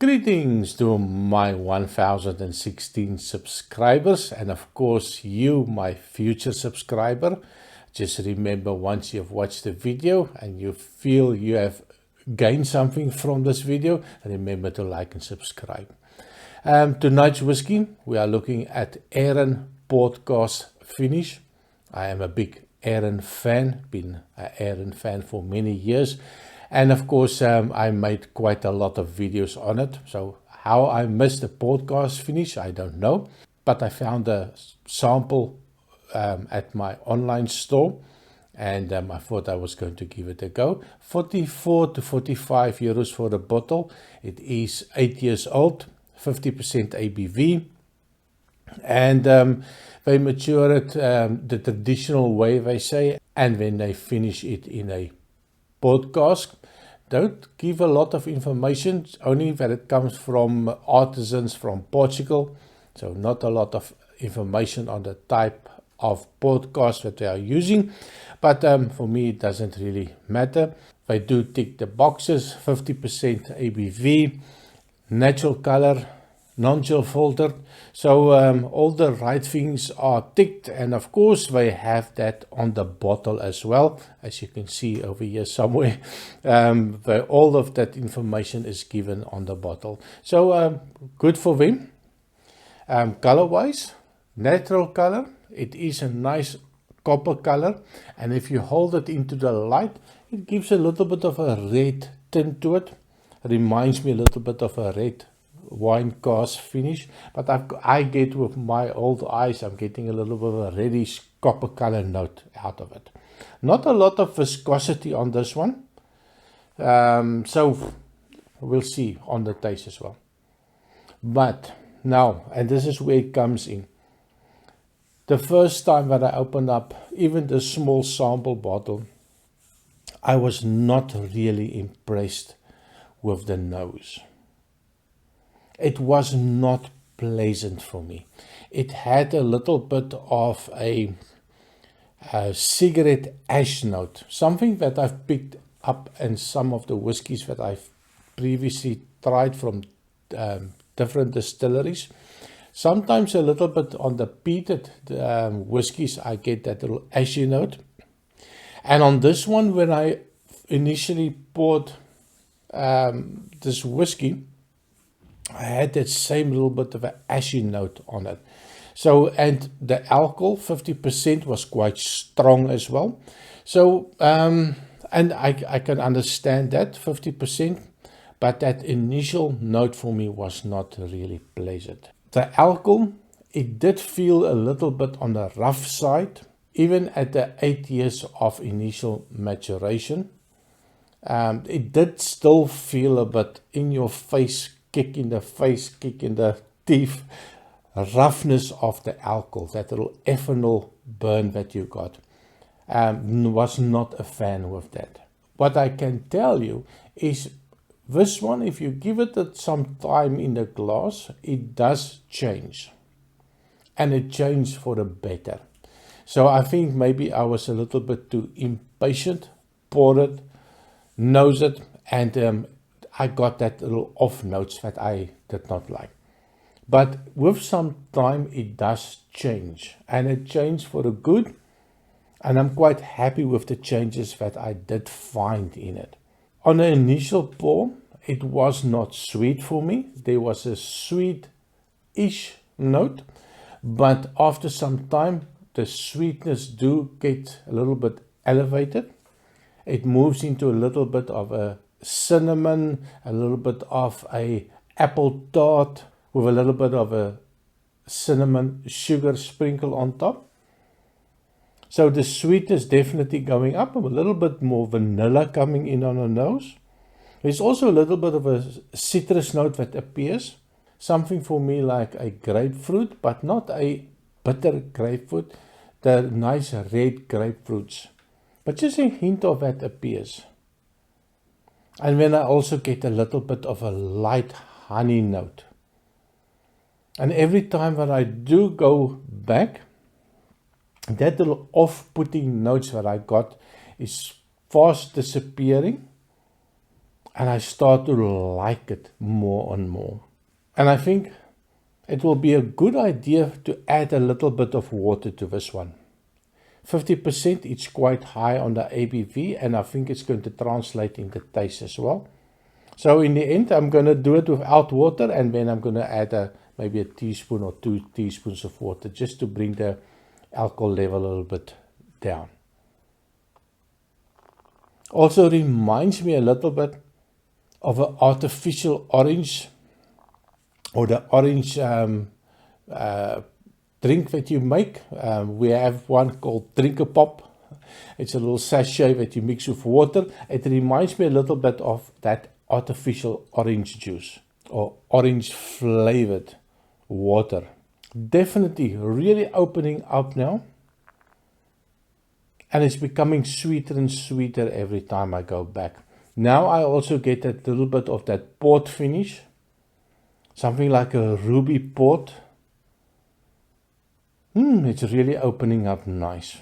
Greetings to my 1016 subscribers, and of course you, my future subscriber. Just remember, once you've watched the video and you feel you have gained something from this video, remember to like and subscribe. Tonight's whiskey, we are looking at Arran podcast finish. I am a big Arran fan, been an Arran fan for many years. And of course, I made quite a lot of videos on it. So how I missed the podcast finish, I don't know. But I found a sample at my online store. And I thought I was going to give it a go. 44 to 45 euros for the bottle. It is 8 years old, 50% ABV. And they mature it the traditional way, they say. And then they finish it in a podcast. Don't give a lot of information, only that it comes from artisans from Portugal. So not a lot of information on the type of podcast that they are using. But for me, it doesn't really matter. They do tick the boxes, 50% ABV, natural color, non-chill filtered. So all the right things are ticked, and of course they have that on the bottle as well, as you can see over here somewhere. All of that information is given on the bottle, so good for them. Color wise, natural color, it is a nice copper color, and if you hold it into the light, it gives a little bit of a red tint to it. Reminds me a little bit of a red wine cask finish, but I get, with my old eyes, I'm getting a little bit of a reddish copper color note out of it. Not a lot of viscosity on this one, so we'll see on the taste as well. But now, and this is where it comes in, the first time that I opened up even the small sample bottle, I was not really impressed with the nose. It was not pleasant for me. It had a little bit of a cigarette ash note, something that I've picked up in some of the whiskies that I've previously tried from different distilleries. Sometimes a little bit on the peated whiskies, I get that little ashy note. And on this one, when I initially poured this whiskey, I had that same little bit of an ashy note on it. So, and the alcohol, 50%, was quite strong as well. So, and I can understand that, 50%, but that initial note for me was not really pleasant. The alcohol, it did feel a little bit on the rough side, even at the 8 years of initial maturation. It did still feel a bit in your face, kick in the face, kick in the teeth, roughness of the alcohol, that little ethanol burn that you got. Was not a fan with that. What I can tell you is this one, if you give it some time in the glass, it does change. And it changed for the better. So I think maybe I was a little bit too impatient, poured it, nose it, and I got that little off notes that I did not like. But with some time, it does change. And it changed for the good. And I'm quite happy with the changes that I did find in it. On the initial pour, it was not sweet for me. There was a sweet-ish note. But after some time, the sweetness do get a little bit elevated. It moves into a little bit of a cinnamon, a little bit of a apple tart with a little bit of a cinnamon sugar sprinkle on top. So the sweetness definitely going up, a little bit more vanilla coming in on the nose. There's also a little bit of a citrus note that appears, something for me like a grapefruit, but not a bitter grapefruit, the nice red grapefruits, but just a hint of that appears. And then I also get a little bit of a light honey note. And every time that I do go back, that little off-putting notes that I got is fast disappearing. And I start to like it more and more. And I think it will be a good idea to add a little bit of water to this one. 50%, it's quite high on the ABV, and I think it's going to translate in the taste as well. So in the end, I'm going to do it without water, and then I'm going to add maybe a teaspoon or 2 teaspoons of water just to bring the alcohol level a little bit down. Also reminds me a little bit of an artificial orange, or the orange drink that you make. We have one called Drink Pop. It's a little sachet that you mix with water. It reminds me a little bit of that artificial orange juice or orange flavored water. Definitely really opening up now. And it's becoming sweeter and sweeter every time I go back. Now I also get a little bit of that port finish. Something like a ruby port. It's really opening up nice.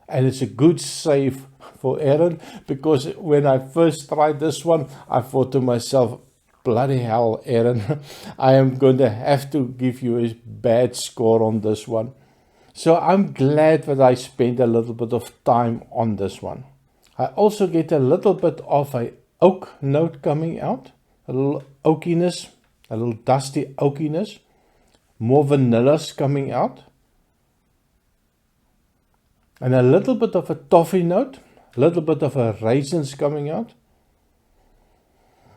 And it's a good save for Arran, because when I first tried this one, I thought to myself, bloody hell, Arran, I am going to have to give you a bad score on this one. So I'm glad that I spent a little bit of time on this one. I also get a little bit of a oak note coming out, a little oakiness, a little dusty oakiness, more vanillas coming out, and a little bit of a toffee note, a little bit of a raisins coming out.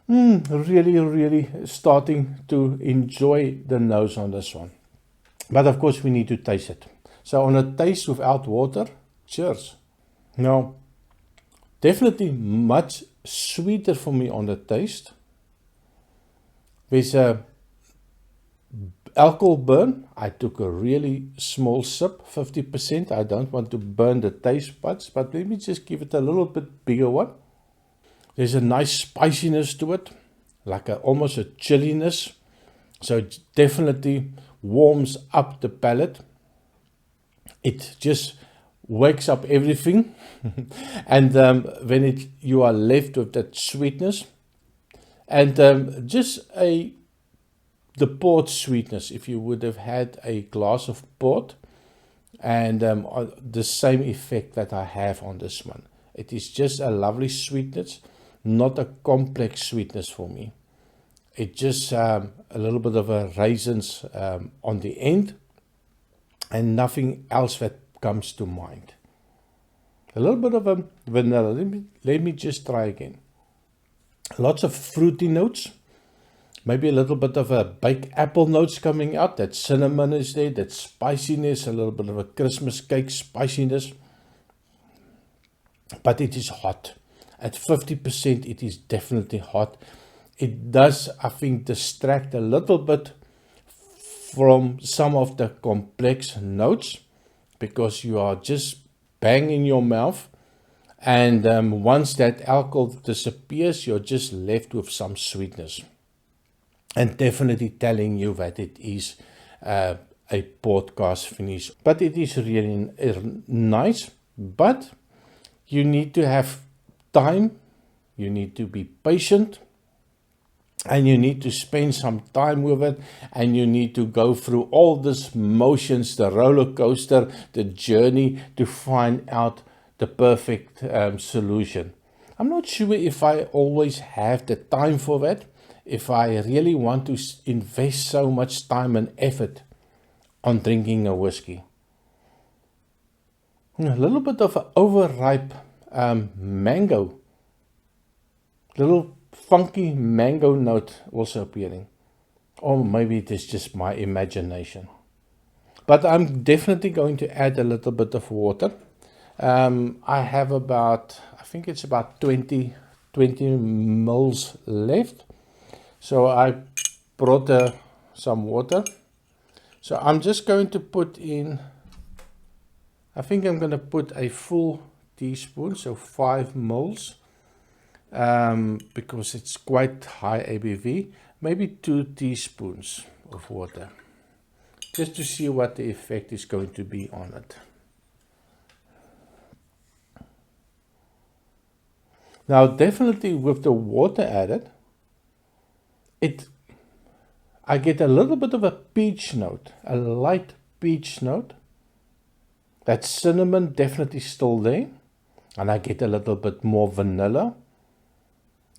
Really, really starting to enjoy the nose on this one. But of course we need to taste it. So on a taste without water, cheers. Now, definitely much sweeter for me on the taste. There's a alcohol burn. I took a really small sip, 50%. I don't want to burn the taste buds, but let me just give it a little bit bigger one. There's a nice spiciness to it, like almost a chilliness. So it definitely warms up the palate. It just wakes up everything. And when you are left with that sweetness, and just the port sweetness, if you would have had a glass of port, and the same effect that I have on this one. It is just a lovely sweetness, not a complex sweetness for me. It's just a little bit of a raisins on the end, and nothing else that comes to mind. A little bit of a vanilla. Let me just try again. Lots of fruity notes. Maybe a little bit of a baked apple notes coming out. That cinnamon is there, that spiciness, a little bit of a Christmas cake spiciness. But it is hot. At 50%, it is definitely hot. It does, I think, distract a little bit from some of the complex notes, because you are just bang in your mouth. And once that alcohol disappears, you're just left with some sweetness. And definitely telling you that it is a port cask finish. But it is really nice. But you need to have time. You need to be patient. And you need to spend some time with it. And you need to go through all these motions, the roller coaster, the journey, to find out the perfect solution. I'm not sure if I always have the time for that. If I really want to invest so much time and effort on drinking a whiskey. A little bit of an overripe mango. Little funky mango note also appearing. Or maybe it is just my imagination. But I'm definitely going to add a little bit of water. I have about, I think it's about 20 mils left. So I brought some water. So I'm just going to put in, I think I'm going to put a full teaspoon, so 5 mils, because it's quite high ABV, maybe 2 teaspoons of water, just to see what the effect is going to be on it. Now, definitely with the water added, I get a little bit of a peach note, a light peach note. That cinnamon definitely still there. And I get a little bit more vanilla.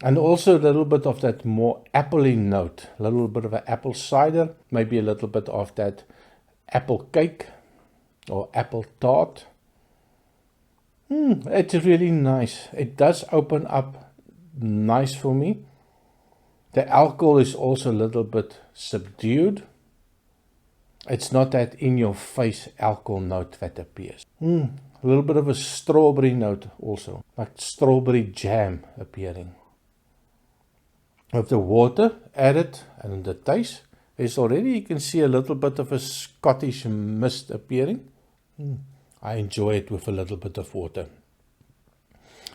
And also a little bit of that more appley note. A little bit of an apple cider. Maybe a little bit of that apple cake or apple tart. It's really nice. It does open up nice for me. The alcohol is also a little bit subdued. It's not that in-your-face alcohol note that appears. A little bit of a strawberry note also, like strawberry jam appearing. With the water added and the taste, there's already, you can see a little bit of a Scottish mist appearing. I enjoy it with a little bit of water.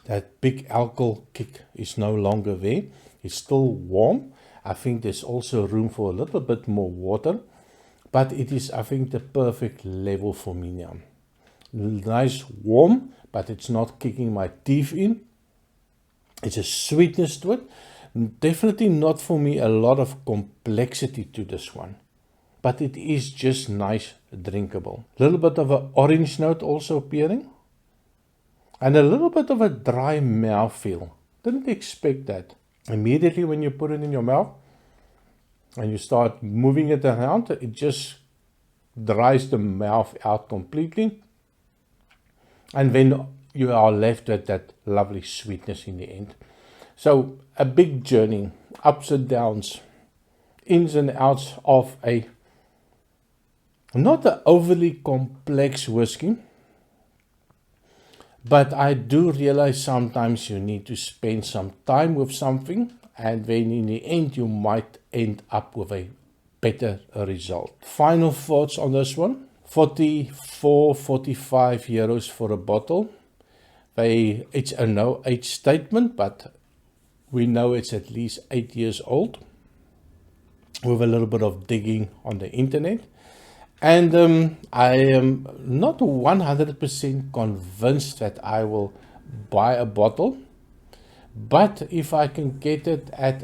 That big alcohol kick is no longer there. It's still warm. I think there's also room for a little bit more water. But it is, I think, the perfect level for me now. Nice warm, but it's not kicking my teeth in. It's a sweetness to it. Definitely not for me a lot of complexity to this one. But it is just nice, drinkable. A little bit of an orange note also appearing. And a little bit of a dry mouthfeel. Didn't expect that. Immediately when you put it in your mouth and you start moving it around, it just dries the mouth out completely. And then you are left with that lovely sweetness in the end. So a big journey, ups and downs, ins and outs of a not an overly complex whiskey. But I do realize sometimes you need to spend some time with something, and then in the end you might end up with a better result. Final thoughts on this one. 44, 45 euros for a bottle. It's a no age statement, but we know it's at least 8 years old. With a little bit of digging on the internet. And I am not 100% convinced that I will buy a bottle, but if I can get it at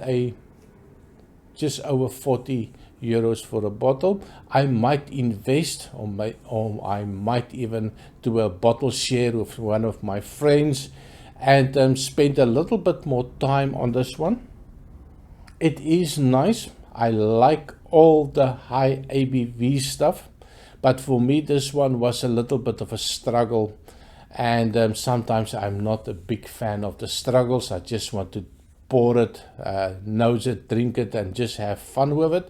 just over 40 euros for a bottle, I might invest, or I might even do a bottle share with one of my friends and spend a little bit more time on this one. It is nice. I like all the high ABV stuff, but for me this one was a little bit of a struggle, and sometimes I'm not a big fan of the struggles. I just want to pour it, nose it, drink it, and just have fun with it.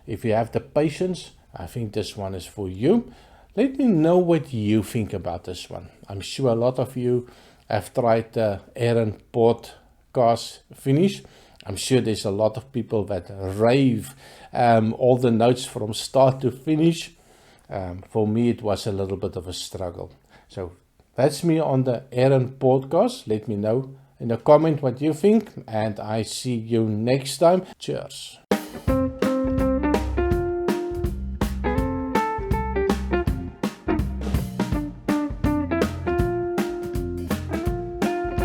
If you have the patience, I think this one is for you. Let me know what you think about this one. I'm sure a lot of you have tried the Arran Port Cask finish. I'm sure there's a lot of people that rave all the notes from start to finish. For me, it was a little bit of a struggle. So that's me on the Arran podcast. Let me know in the comment what you think, and I see you next time. Cheers.